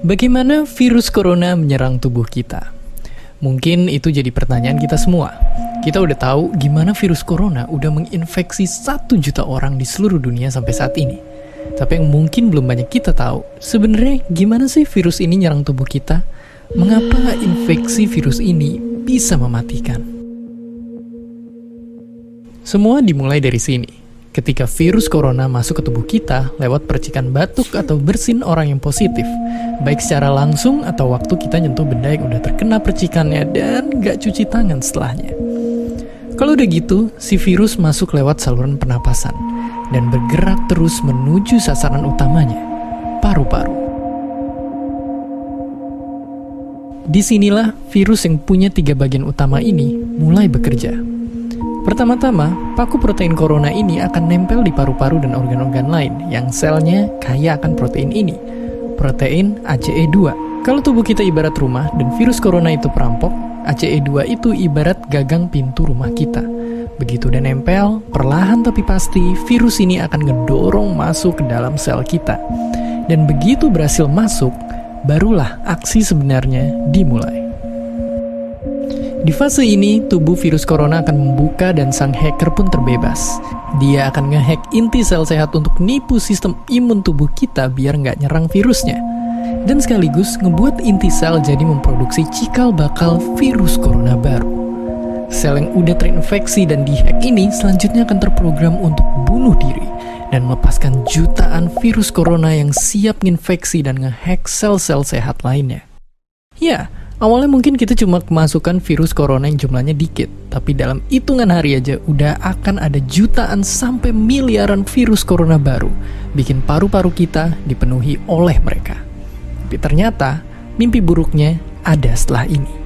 Bagaimana virus corona menyerang tubuh kita? Mungkin itu jadi pertanyaan kita semua. Kita udah tahu gimana virus corona udah menginfeksi 1 juta orang di seluruh dunia sampai saat ini. Tapi yang mungkin belum banyak kita tahu, sebenarnya gimana sih virus ini nyerang tubuh kita? Mengapa infeksi virus ini bisa mematikan? Semua dimulai dari sini. Ketika virus corona masuk ke tubuh kita lewat percikan batuk atau bersin orang yang positif, baik secara langsung atau waktu kita nyentuh benda yang udah terkena percikannya dan gak cuci tangan setelahnya. Kalau udah gitu, si virus masuk lewat saluran pernapasan dan bergerak terus menuju sasaran utamanya, paru-paru. Disinilah virus yang punya 3 bagian utama ini mulai bekerja. Pertama-tama, paku protein corona ini akan nempel di paru-paru dan organ-organ lain yang selnya kaya akan protein ini, protein ACE2. Kalau tubuh kita ibarat rumah dan virus corona itu perampok, ACE2 itu ibarat gagang pintu rumah kita. Begitu udah nempel, perlahan tapi pasti virus ini akan ngedorong masuk ke dalam sel kita. Dan begitu berhasil masuk, barulah aksi sebenarnya dimulai. Di fase ini, tubuh virus corona akan membuka dan sang hacker pun terbebas. Dia akan ngehack inti sel sehat untuk nipu sistem imun tubuh kita biar nggak nyerang virusnya. Dan sekaligus ngebuat inti sel jadi memproduksi cikal bakal virus corona baru. Sel yang udah terinfeksi dan dihack ini selanjutnya akan terprogram untuk bunuh diri dan melepaskan jutaan virus corona yang siap nginfeksi dan ngehack sel-sel sehat lainnya. Ya, awalnya mungkin kita cuma kemasukan virus corona yang jumlahnya dikit, tapi dalam hitungan hari aja udah akan ada jutaan sampai miliaran virus corona baru, bikin paru-paru kita dipenuhi oleh mereka. Tapi ternyata, mimpi buruknya ada setelah ini.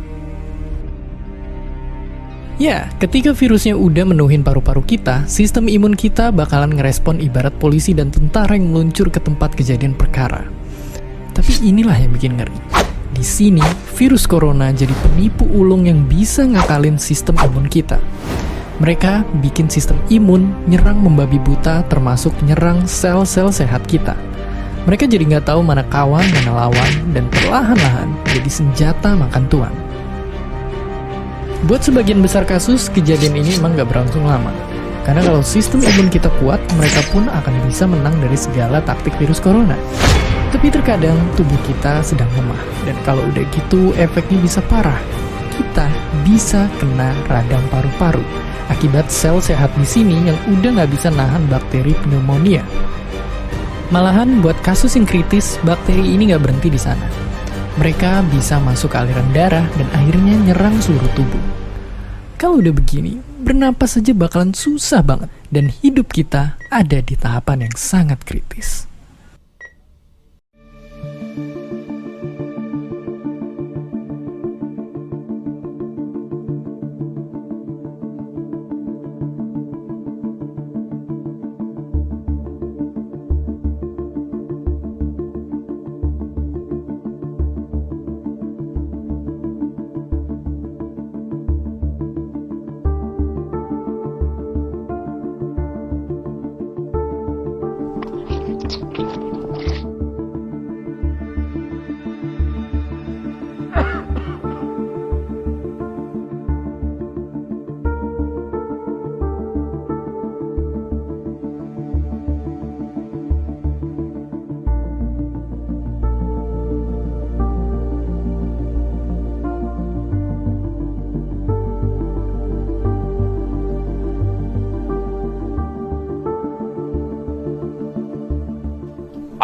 Ya, ketika virusnya udah menuhin paru-paru kita, sistem imun kita bakalan ngerespon ibarat polisi dan tentara yang meluncur ke tempat kejadian perkara. Tapi inilah yang bikin ngeri. Di sini, virus corona jadi penipu ulung yang bisa ngakalin sistem imun kita. Mereka bikin sistem imun nyerang membabi buta termasuk nyerang sel-sel sehat kita. Mereka jadi nggak tahu mana kawan, mana lawan, dan perlahan-lahan jadi senjata makan tuan. Buat sebagian besar kasus, kejadian ini emang nggak berlangsung lama. Karena kalau sistem imun kita kuat, mereka pun akan bisa menang dari segala taktik virus corona. Tapi terkadang tubuh kita sedang lemah, dan kalau udah gitu efeknya bisa parah. Kita bisa kena radang paru-paru akibat sel sehat di sini yang udah nggak bisa nahan bakteri pneumonia. Malahan buat kasus yang kritis, bakteri ini nggak berhenti di sana. Mereka bisa masuk ke aliran darah dan akhirnya nyerang seluruh tubuh. Kalau udah begini, bernapas saja bakalan susah banget, dan hidup kita ada di tahapan yang sangat kritis.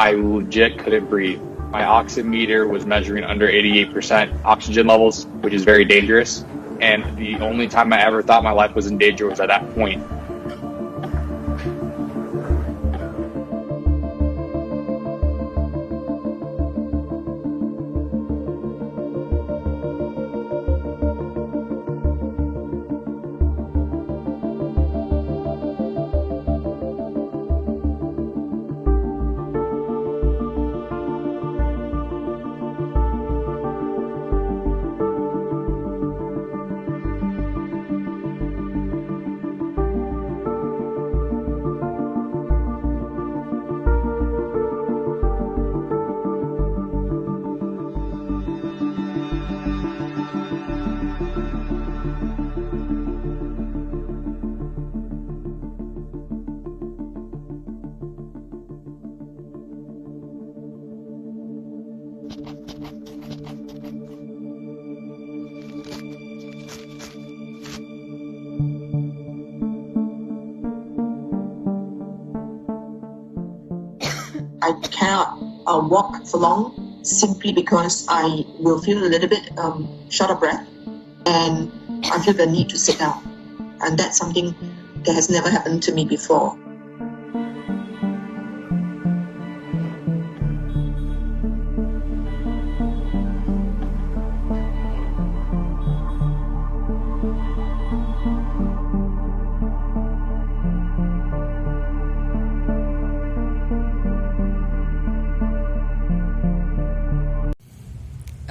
I legit couldn't breathe. My oximeter was measuring under 88% oxygen levels, which is very dangerous. And the only time I ever thought my life was in danger was at that point. I cannot walk for long simply because I will feel a little bit short of breath and I feel the need to sit down. And that's something that has never happened to me before.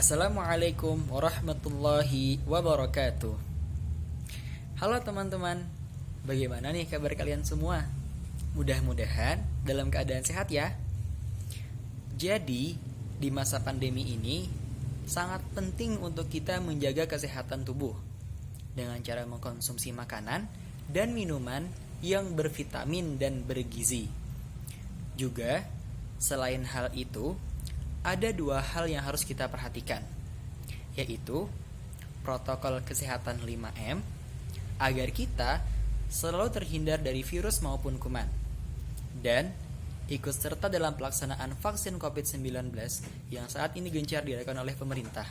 Assalamualaikum warahmatullahi wabarakatuh. Halo teman-teman, bagaimana nih kabar kalian semua? Mudah-mudahan dalam keadaan sehat ya. Jadi, di masa pandemi ini sangat penting untuk kita menjaga kesehatan tubuh dengan cara mengkonsumsi makanan dan minuman yang bervitamin dan bergizi. Juga, selain hal itu, ada dua hal yang harus kita perhatikan, yaitu protokol kesehatan 5M agar kita selalu terhindar dari virus maupun kuman, dan ikut serta dalam pelaksanaan vaksin COVID-19 yang saat ini gencar dilakukan oleh pemerintah.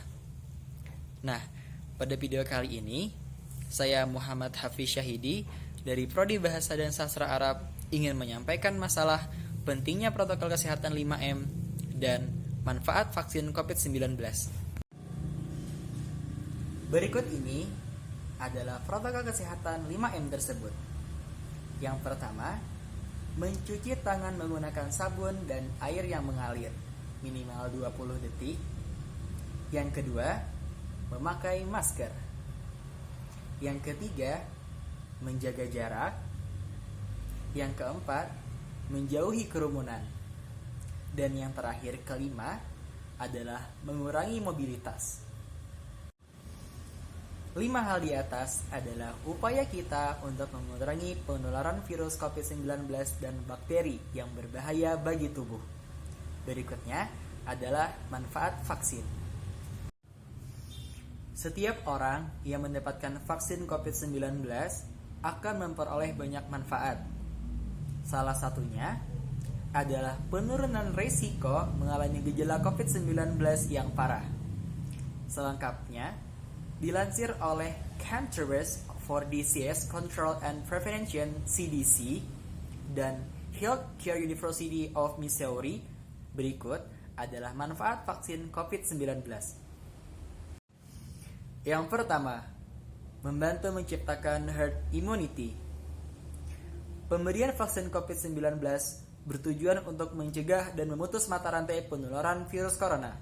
Nah, pada video kali ini, saya Muhammad Hafiz Syahidi dari Prodi Bahasa dan Sastra Arab ingin menyampaikan masalah pentingnya protokol kesehatan 5M dan manfaat vaksin COVID-19. Berikut ini adalah protokol kesehatan 5M tersebut. Yang pertama, mencuci tangan menggunakan sabun dan air yang mengalir minimal 20 detik. Yang kedua, memakai masker. Yang ketiga, menjaga jarak. Yang keempat, menjauhi kerumunan. Dan yang terakhir, kelima, adalah mengurangi mobilitas. 5 hal di atas adalah upaya kita untuk mengurangi penularan virus COVID-19 dan bakteri yang berbahaya bagi tubuh. Berikutnya adalah manfaat vaksin. Setiap orang yang mendapatkan vaksin COVID-19 akan memperoleh banyak manfaat. Salah satunya adalah penurunan risiko mengalami gejala COVID-19 yang parah. Selengkapnya, dilansir oleh Centers for Disease Control and Prevention (CDC) dan Healthcare University of Missouri, berikut adalah manfaat vaksin COVID-19. Yang pertama, membantu menciptakan herd immunity. Pemberian vaksin COVID-19 bertujuan untuk mencegah dan memutus mata rantai penularan virus corona.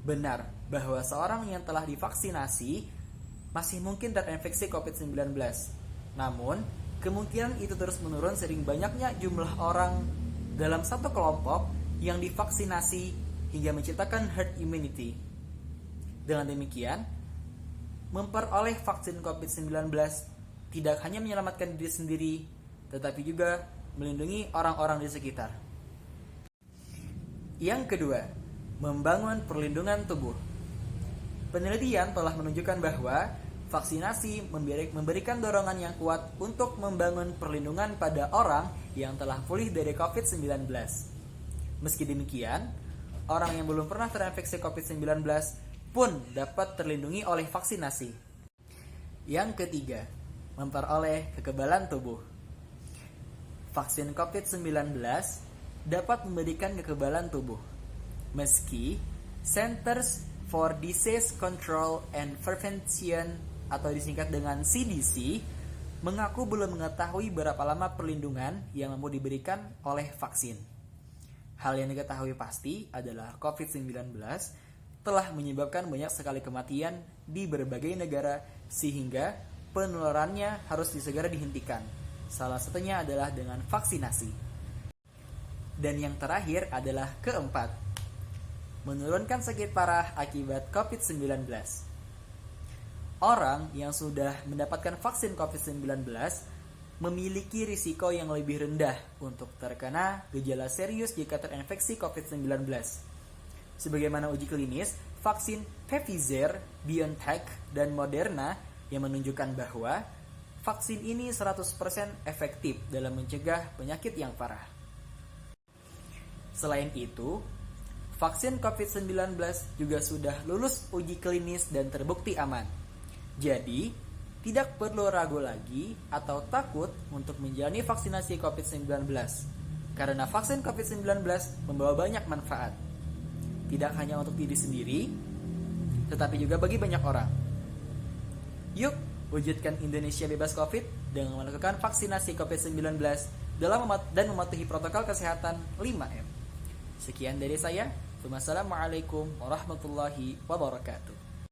Benar bahwa seorang yang telah divaksinasi masih mungkin terinfeksi COVID-19. Namun, kemungkinan itu terus menurun seiring banyaknya jumlah orang dalam satu kelompok yang divaksinasi hingga menciptakan herd immunity. Dengan demikian, memperoleh vaksin COVID-19 tidak hanya menyelamatkan diri sendiri, tetapi juga melindungi orang-orang di sekitar. Yang kedua, membangun perlindungan tubuh. Penelitian telah menunjukkan bahwa vaksinasi memberikan dorongan yang kuat untuk membangun perlindungan pada orang yang telah pulih dari COVID-19. Meski demikian, orang yang belum pernah terinfeksi COVID-19 pun dapat terlindungi oleh vaksinasi. Yang ketiga, memperoleh kekebalan tubuh. Vaksin COVID-19 dapat memberikan kekebalan tubuh. Meski Centers for Disease Control and Prevention atau disingkat dengan CDC mengaku belum mengetahui berapa lama perlindungan yang mau diberikan oleh vaksin. Hal yang diketahui pasti adalah COVID-19 telah menyebabkan banyak sekali kematian di berbagai negara sehingga penularannya harus segera dihentikan. Salah satunya adalah dengan vaksinasi. Dan yang terakhir adalah keempat, menurunkan sakit parah akibat COVID-19. Orang yang sudah mendapatkan vaksin COVID-19 memiliki risiko yang lebih rendah untuk terkena gejala serius jika terinfeksi COVID-19. Sebagaimana uji klinis vaksin Pfizer, BioNTech, dan Moderna yang menunjukkan bahwa vaksin ini 100% efektif dalam mencegah penyakit yang parah. Selain itu, vaksin COVID-19 juga sudah lulus uji klinis dan terbukti aman. Jadi, tidak perlu ragu lagi atau takut untuk menjalani vaksinasi COVID-19 karena vaksin COVID-19 membawa banyak manfaat. Tidak hanya untuk diri sendiri, tetapi juga bagi banyak orang. Yuk, wujudkan Indonesia bebas COVID dengan melakukan vaksinasi COVID-19 dan mematuhi protokol kesehatan 5M. Sekian dari saya. Wassalamualaikum warahmatullahi wabarakatuh.